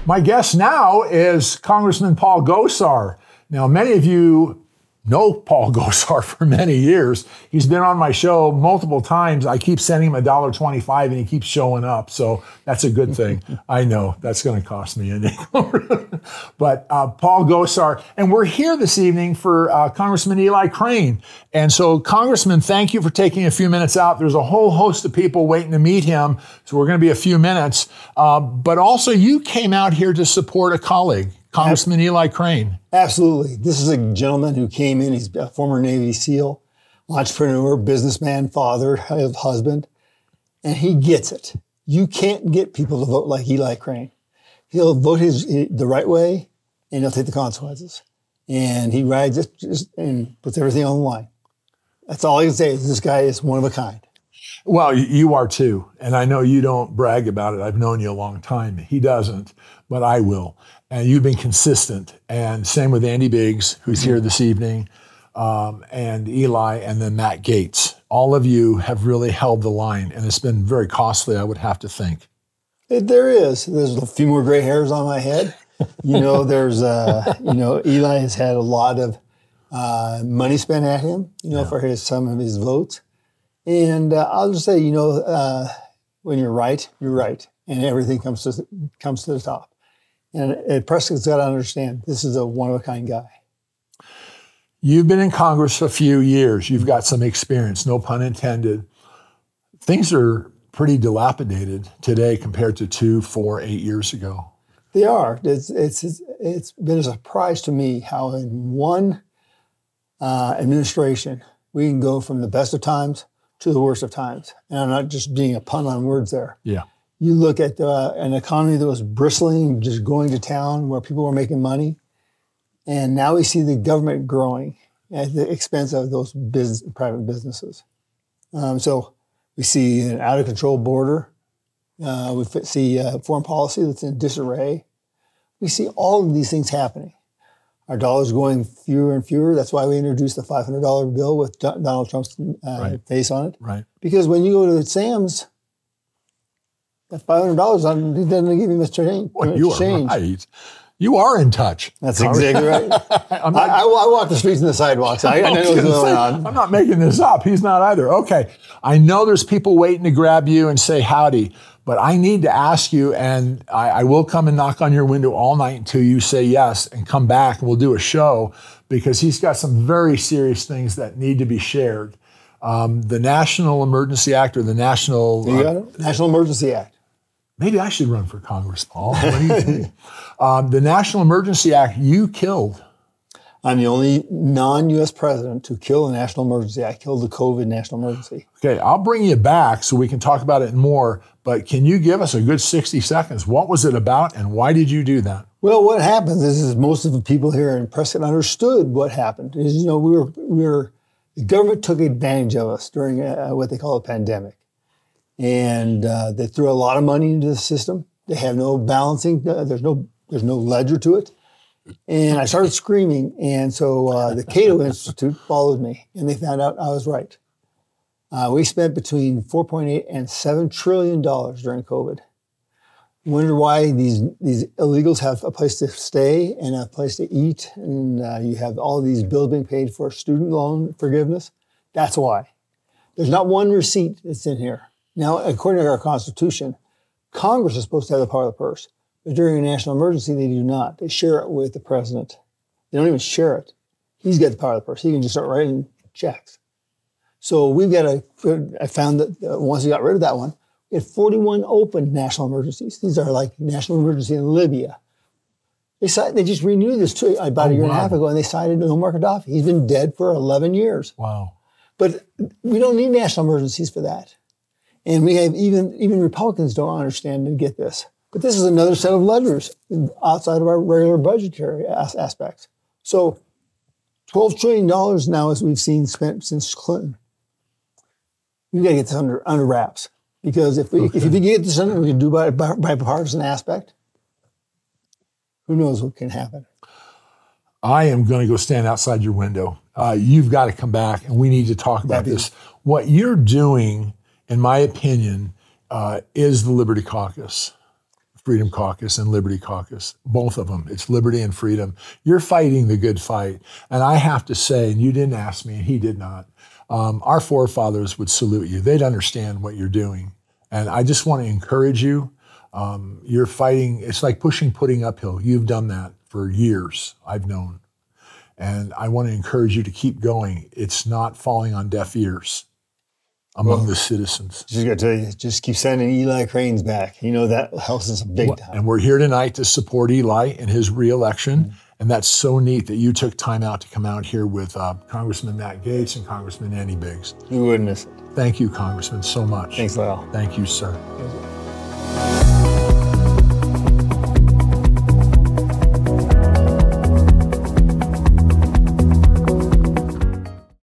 My guest now is Congressman Paul Gosar. Now, many of you know Paul Gosar for many years. He's been on my show multiple times. I keep sending him $1.25 and he keeps showing up. So that's a good thing. I know that's going to cost me a nickel. But Paul Gosar, and we're here this evening for Congressman Eli Crane. And so, Congressman, thank you for taking a few minutes out. There's a whole host of people waiting to meet him. So we're going to be a few minutes. But also you came out here to support a colleague, Congressman Eli Crane. Absolutely. This is a gentleman who came in. He's a former Navy SEAL, entrepreneur, businessman, father, husband, and he gets it. You can't get people to vote like Eli Crane. He'll vote the right way, and he'll take the consequences. And he rides it and puts everything on the line. That's all I can say is this guy is one of a kind. Well, you are too. And I know you don't brag about it. I've known you a long time. He doesn't, but I will. And you've been consistent. And same with Andy Biggs, who's here this evening, and Eli, and then Matt Gaetz. All of you have really held the line, and it's been very costly, I would have to think. There's a few more gray hairs on my head. Eli has had a lot of money spent at him, for some of his votes. And I'll just say, when you're right, and everything comes to the top. And Prescott's got to understand, this is a one-of-a-kind guy. You've been in Congress a few years. You've got some experience, no pun intended. Things are pretty dilapidated today compared to 2, 4, 8 years ago. They are. It's been a surprise to me how in one administration we can go from the best of times to the worst of times. And I'm not just being a pun on words there. Yeah. You look at an economy that was bristling, just going to town, where people were making money. And now we see the government growing at the expense of those private businesses. So we see an out-of-control border. We see foreign policy that's in disarray. We see all of these things happening. Our dollars going fewer and fewer. That's why we introduced the $500 bill with Donald Trump's face on it. Right. Because when you go to Sam's, that $500 doesn't give you much change. Well, you are right. You are in touch. That's exactly right. I walk the streets and the sidewalks. I know what's going on. I'm not making this up. He's not either. Okay. I know there's people waiting to grab you and say howdy, but I need to ask you, and I will come and knock on your window all night until you say yes and come back and we'll do a show, because he's got some very serious things that need to be shared. The National Emergency Act, or the National... You got it? National Emergency Act. Maybe I should run for Congress, Paul. What do you think? The National Emergency Act, you killed. I'm the only non-U.S. president to kill a national emergency. I killed the COVID national emergency. Okay, I'll bring you back so we can talk about it more, but can you give us a good 60 seconds? What was it about, and why did you do that? Well, what happens is most of the people here in Prescott understood what happened. The government took advantage of us during what they call a pandemic. And they threw a lot of money into the system. They have no balancing. There's no ledger to it. And I started screaming. And so the Cato Institute followed me, and they found out I was right. We spent between $4.8 and $7 trillion during COVID. Wonder why these illegals have a place to stay and a place to eat, and you have all these bills being paid for student loan forgiveness. That's why. There's not one receipt that's in here. Now, according to our Constitution, Congress is supposed to have the power of the purse. But during a national emergency, they do not. They share it with the president. They don't even share it. He's got the power of the purse. He can just start writing checks. So I found that once we got rid of that one, we had 41 open national emergencies. These are like national emergency in Libya. They just renewed this about a year and a half ago, and they cited Muammar Gaddafi. He's been dead for 11 years. Wow. But we don't need national emergencies for that. And we have even Republicans don't understand and get this. But this is another set of ledgers outside of our regular budgetary aspects. So $12 trillion now, as we've seen, spent since Clinton. We've got to get this under wraps. Because if we can get this under, we can do by bipartisan aspect. Who knows what can happen? I am going to go stand outside your window. You've got to come back, and we need to talk about this. What you're doing, in my opinion, is the Liberty Caucus. Freedom Caucus and Liberty Caucus, both of them. It's liberty and freedom. You're fighting the good fight. And I have to say, and you didn't ask me, and he did not, our forefathers would salute you. They'd understand what you're doing. And I just want to encourage you. You're fighting, it's like putting uphill. You've done that for years, I've known. And I want to encourage you to keep going. It's not falling on deaf ears among the citizens. Just got to tell you, just keep sending Eli Crane's back. You know, that helps us big time. And we're here tonight to support Eli in his reelection. Mm-hmm. And that's so neat that you took time out to come out here with Congressman Matt Gaetz and Congressman Andy Biggs. We wouldn't miss it. Thank you, Congressman, so much. Thanks, Lyle. Thank you, sir.